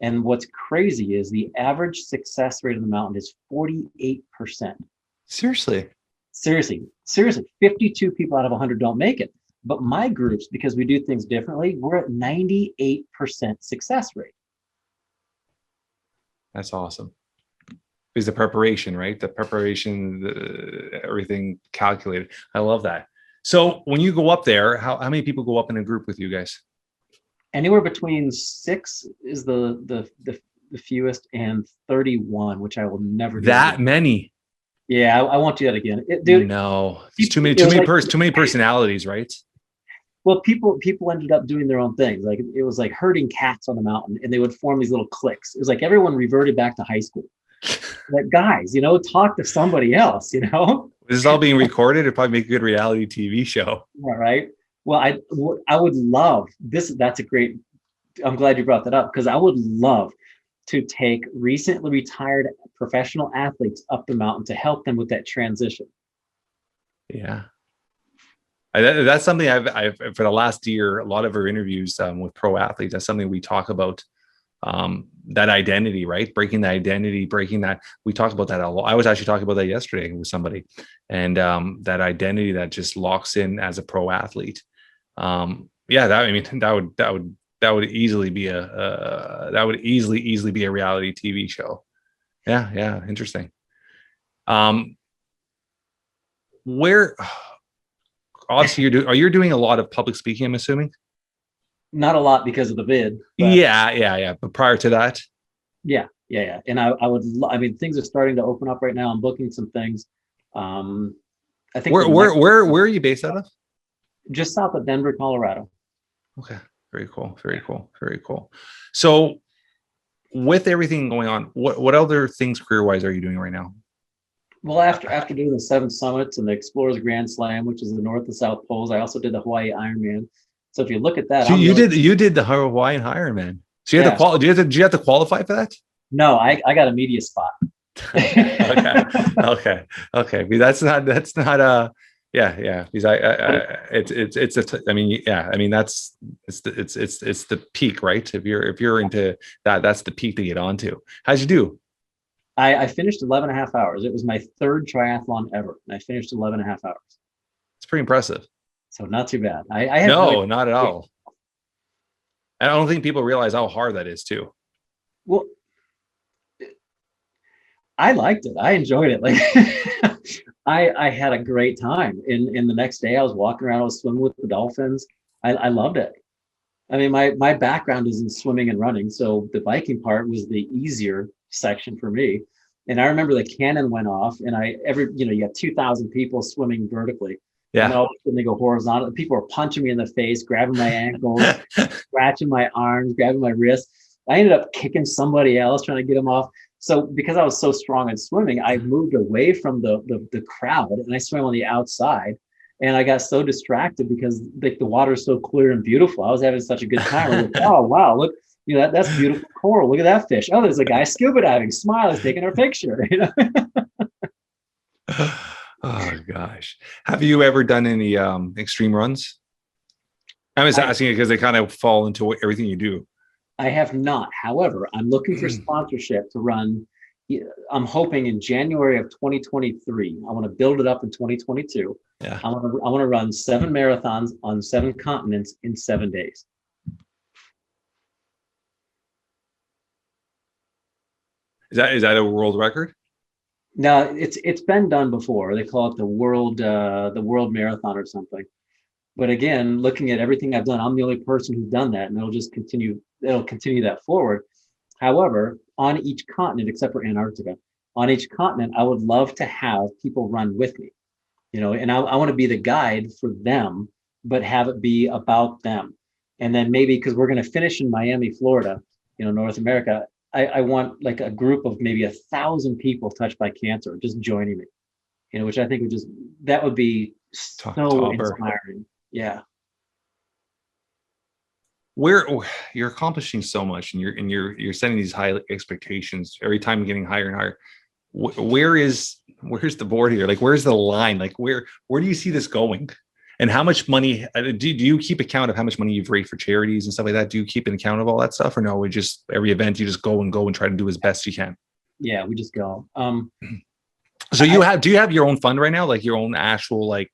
And what's crazy is the average success rate of the mountain is 48%. Seriously. 52 people out of 100 don't make it. But my groups, because we do things differently, we're at 98% success rate. That's awesome. Is the preparation, right? The preparation, everything calculated. I love that. So when you go up there, how many people go up in a group with you guys? Anywhere between 6 is the the fewest, and 31, which I will never do That again. Many? Yeah, I won't do that again. Dude, No, it's too many, too many personalities, right? Well, people ended up doing their own things. Like it was like herding cats on the mountain, and they would form these little cliques. It was like everyone reverted back to high school. Like, guys, talk to somebody else. This is all being recorded. It'd probably make a good reality TV show. All right. Well, I would love this. That's a great. I'm glad you brought that up, because I would love to take recently retired professional athletes up the mountain to help them with that transition. Yeah. That's something I've for the last year, a lot of our interviews with pro athletes, that's something we talk about, that identity, right? Breaking the identity, we talk about that a lot. I was actually talking about that yesterday with somebody, and that identity that just locks in as a pro athlete. That would easily be a reality TV show. Yeah. Interesting. Where, obviously you're doing a lot of public speaking, I'm assuming? Not a lot because of the vid. Yeah. But prior to that? Yeah. And I would, things are starting to open up right now. I'm booking some things. I think where are you based out of? Just south of Denver, Colorado. Okay. Very cool. So with everything going on, what other things career-wise are you doing right now? Well, after doing the 7 summits and the Explorers Grand Slam, which is the North and South Poles, I also did the Hawaii Ironman. So if you look at that, so you did the Hawaiian Ironman. So you had to did you have to qualify for that? No, I got a media spot. Okay. That's not yeah. Because it's the peak, right? If you're into that, that's the peak to get onto. How'd you do? I finished 11 and a half hours. It was my 3rd triathlon ever, and I finished 11 and a half hours. It's pretty impressive. So not too bad. No, not at all. I don't think people realize how hard that is too. Well, I liked it. I enjoyed it. Like I had a great time. In the next day, I was walking around, I was swimming with the dolphins. I loved it. I mean, my background is in swimming and running, so the biking part was the easier section for me. And I remember the cannon went off, and you got 2,000 people swimming vertically. Yeah. And all of a sudden they go horizontal. People were punching me in the face, grabbing my ankles, scratching my arms, grabbing my wrists. I ended up kicking somebody else, trying to get them off. So because I was so strong in swimming, I moved away from the crowd, and I swam on the outside. And I got so distracted because the water is so clear and beautiful. I was having such a good time. I was like, oh wow, look, that's beautiful coral. Look at that fish. Oh, there's a guy scuba diving, smiling, taking our picture. Oh gosh. Have you ever done any extreme runs? I'm just asking it because they kind of fall into everything you do. I have not. However, I'm looking for sponsorship to run. I'm hoping in January of 2023. I want to build it up in 2022. Yeah. I want to run 7 marathons on 7 continents in 7 days. Is that a world record? No, it's been done before. They call it the world marathon or something. But again, looking at everything I've done, I'm the only person who's done that, and it'll continue that forward. However, on each continent, except for Antarctica, on each continent, I would love to have people run with me, and I want to be the guide for them, but have it be about them. And then maybe, because we're going to finish in Miami, Florida, North America, I want like a group of maybe 1,000 people touched by cancer just joining me, which I think would be so inspiring. Yeah. You're accomplishing so much, and you're setting these high expectations every time, you're getting higher and higher. Where's the board here? Like, where's the line? Like, where do you see this going? And how much money do you keep account of how much money you've raised for charities and stuff like that? Do you keep an account of all that stuff, or no? We just, every event you just go and try to do as best you can? Yeah, we just go. So do you have your own fund right now, like your own actual like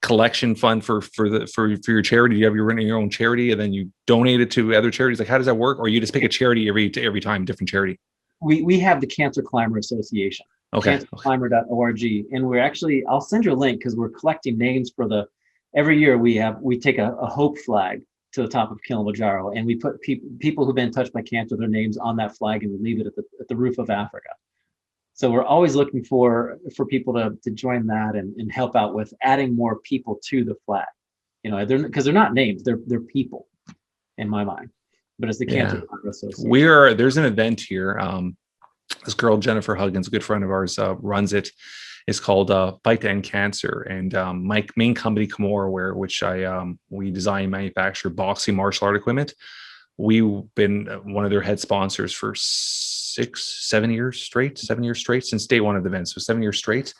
collection fund for your charity? Do you have your own charity, and then you donate it to other charities? Like, how does that work? Or you just pick a charity every time, different charity? We have the Cancer Climber Association. Okay. Cancerclimber.org. And we're actually, I'll send you a link, because we're collecting names for every year we take a hope flag to the top of Kilimanjaro, and we put people who've been touched by cancer, their names on that flag, and we leave it at the roof of Africa. So we're always looking for people to join that and help out with adding more people to the flag. Because they're not names, they're people in my mind. But it's the Cancer Association. There's an event here. This girl, Jennifer Huggins, a good friend of ours, runs it. It's called Fight to End Cancer. And my main company, Kimura, which we design and manufacture boxing martial art equipment. We've been one of their head sponsors for 7 years straight, since day one of the event. So 7 years straight.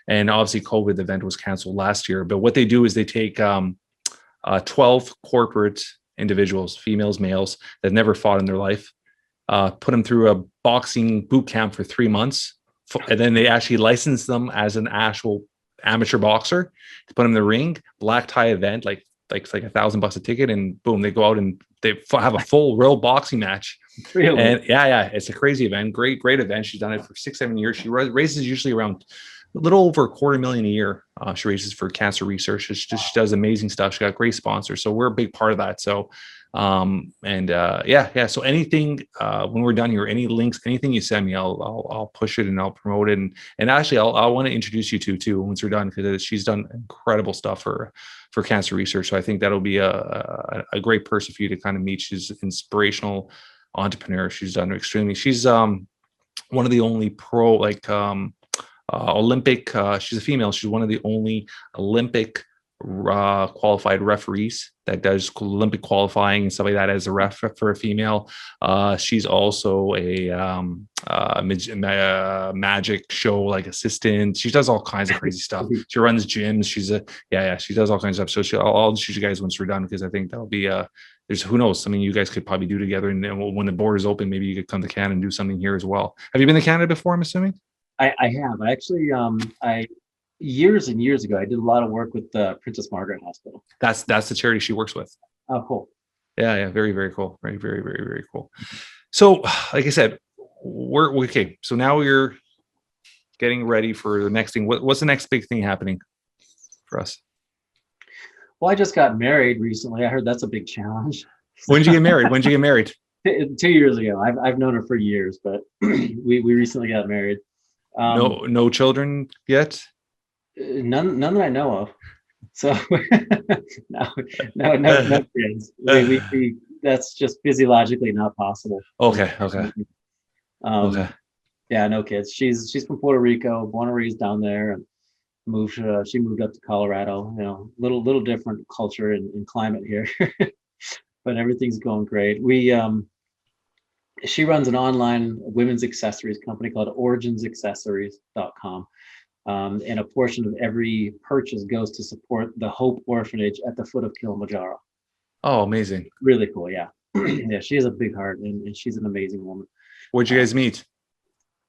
And obviously COVID, the event was canceled last year. But what they do is they take 12 corporate individuals, females, males, that never fought in their life, put them through a boxing boot camp for 3 months. And then they actually license them as an actual amateur boxer to put them in the ring, black tie event, like $1,000 a ticket, and boom, they go out and they have a full real boxing match. Really? And yeah, it's a crazy event. Great event. She's done it for 6-7 years. She raises usually around a little over $250,000 a year. She raises for cancer research. She does amazing stuff. She got great sponsors. So we're a big part of that. So, So anything, when we're done here, any links, anything you send me, I'll push it and I'll promote it. And actually I want to introduce you to too, once we're done, because she's done incredible stuff for cancer research. So I think that'll be a great person for you to kind of meet. She's an inspirational entrepreneur. She's done extremely, she's, one of the only pro, Olympic, she's a female. She's one of the only Olympic qualified referees that does Olympic qualifying and stuff like that as a ref for a female. She's also a magic show assistant. She does all kinds of crazy stuff. She runs gyms. She does all kinds of stuff. So I'll choose you guys once we're done, because I think that'll be there's, who knows, something you guys could probably do together. And then when the borders open, maybe you could come to Canada and do something here as well. Have you been to Canada before, I'm assuming? I have. I actually, years and years ago, I did a lot of work with the Princess Margaret Hospital. That's the charity she works with. Oh, cool. Yeah. Very, very cool. Very, very, very, very cool. So, like I said, we're okay. So now we're getting ready for the next thing. What's the next big thing happening for us? Well, I just got married recently. I heard that's a big challenge. When did you get married? 2 years ago. I've known her for years, but we recently got married. No children yet? None that I know of. So no kids. We that's just physiologically not possible. Okay. Yeah, no kids. She's from Puerto Rico, born and raised down there, and she moved up to Colorado. Little different culture and climate here, but everything's going great. She runs an online women's accessories company called OriginsAccessories.com. And a portion of every purchase goes to support the Hope Orphanage at the foot of Kilimanjaro. Oh, amazing. Really cool. Yeah. Yeah. She has a big heart and she's an amazing woman. Where'd you guys meet?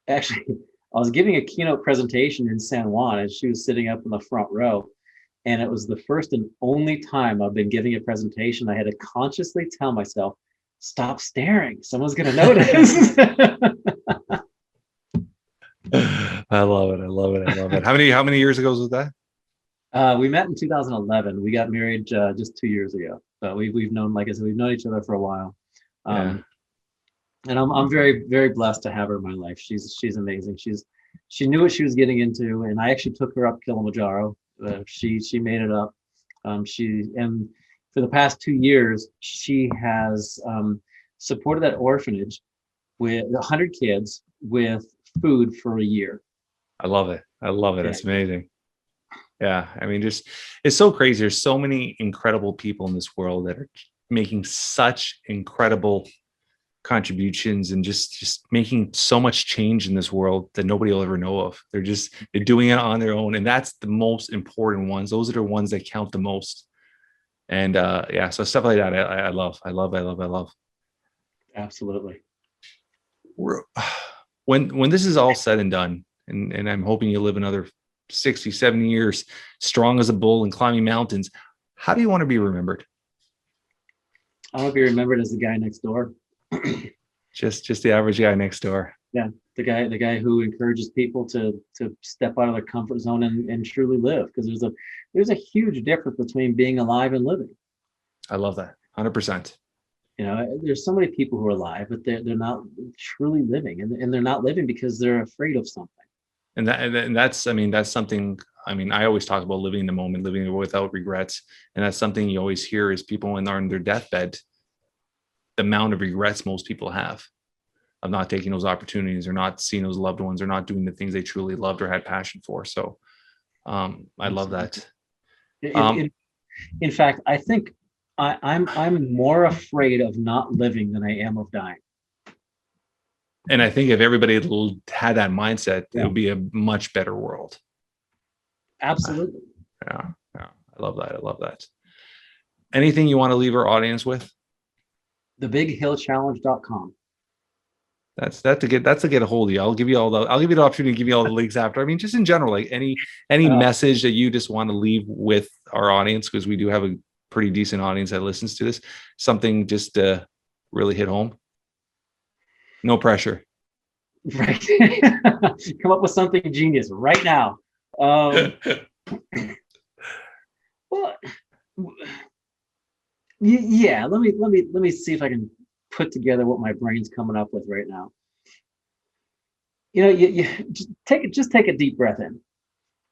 Actually, I was giving a keynote presentation in San Juan and she was sitting up in the front row. And it was the first and only time I've been giving a presentation. I had to consciously tell myself, stop staring. Someone's going to notice. I love it. How many years ago was that? We met in 2011. We got married just 2 years ago. But we've known, like I said, we've known each other for a while. And I'm very, very blessed to have her in my life. She's amazing. She knew what she was getting into, and I actually took her up Kilimanjaro. She made it up. And for the past 2 years, she has supported that orphanage with 100 kids with food for a year. I love it. It's amazing. Yeah. I mean, it's so crazy. There's so many incredible people in this world that are making such incredible contributions and just making so much change in this world that nobody will ever know of. They're doing it on their own. And that's the most important ones. Those are the ones that count the most. And so stuff like that, I love. Absolutely. When this is all said and done, and I'm hoping you live another 60, 70 years, strong as a bull and climbing mountains, how do you want to be remembered? I want to be remembered as the guy next door. just the average guy next door. Yeah, the guy who encourages people to step out of their comfort zone and truly live, because there's a huge difference between being alive and living. I love that. 100%. There's so many people who are alive, but they're not truly living, and they're not living because they're afraid of something. And that's something. I always talk about living in the moment, living without regrets, and that's something you always hear is people when they're on their deathbed, the amount of regrets most people have of not taking those opportunities or not seeing those loved ones or not doing the things they truly loved or had passion for. So, I love that. In fact, I think I'm more afraid of not living than I am of dying. And I think if everybody had that mindset, it would be a much better world. Absolutely. Yeah. I love that. Anything you want to leave our audience with? thebighillchallenge.com. That's to get a hold of you. I'll give you the opportunity to give you all the links after. I mean, just in general, like any message that you just want to leave with our audience, because we do have a pretty decent audience that listens to this, something just to really hit home. No pressure. Right. Come up with something genius right now. Well, yeah. Let me see if I can put together what my brain's coming up with right now. You just take a deep breath in,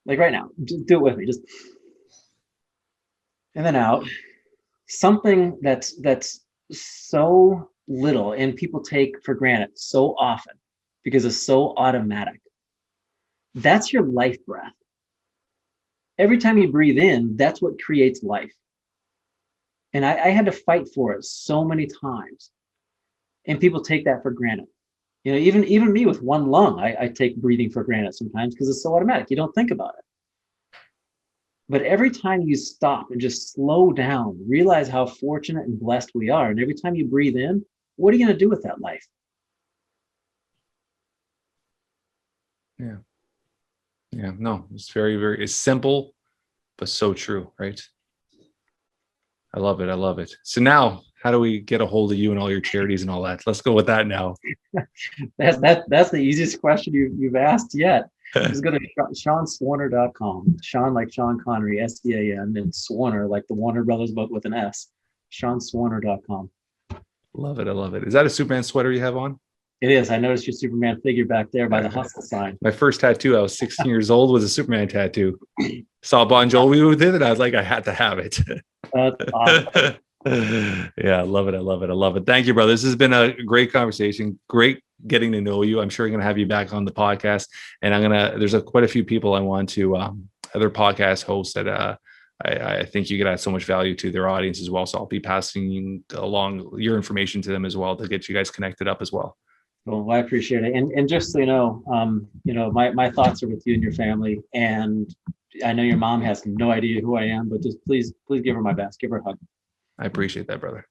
like right now. Just do it with me. Just and then out. Something that's so little and people take for granted so often because it's so automatic. That's your life breath. Every time you breathe in, that's what creates life. And I had to fight for it so many times. And people take that for granted. Even me with one lung, I take breathing for granted sometimes because it's so automatic. You don't think about it. But every time you stop and just slow down, realize how fortunate and blessed we are. And every time you breathe in, what are you going to do with that life? Yeah. No, it's very, it's simple, but so true, right? I love it. So now, how do we get a hold of you and all your charities and all that? Let's go with that now. That's the easiest question you've asked yet. Just go to SeanSwarner.com. Sean like Sean Connery, S-E-A-N, and Swarner like the Warner Brothers, but with an S. SeanSwarner.com. Love it. Is that a Superman sweater you have on? It is. I noticed your Superman figure back there by the hustle sign. My first tattoo, I was 16 years old, was a Superman tattoo. Saw Bon Jovi with it, and I was like, I had to have it. That's awesome. Yeah, I love it. Thank you, brother. This has been a great conversation. Great getting to know you. I'm sure I'm going to have you back on the podcast, and there's quite a few people I want to, other podcast hosts that I think you could add so much value to their audience as well. So I'll be passing along your information to them as well to get you guys connected up as well. Well, I appreciate it. And just so you know, my thoughts are with you and your family. And I know your mom has no idea who I am, but just please give her my best. Give her a hug. I appreciate that, brother.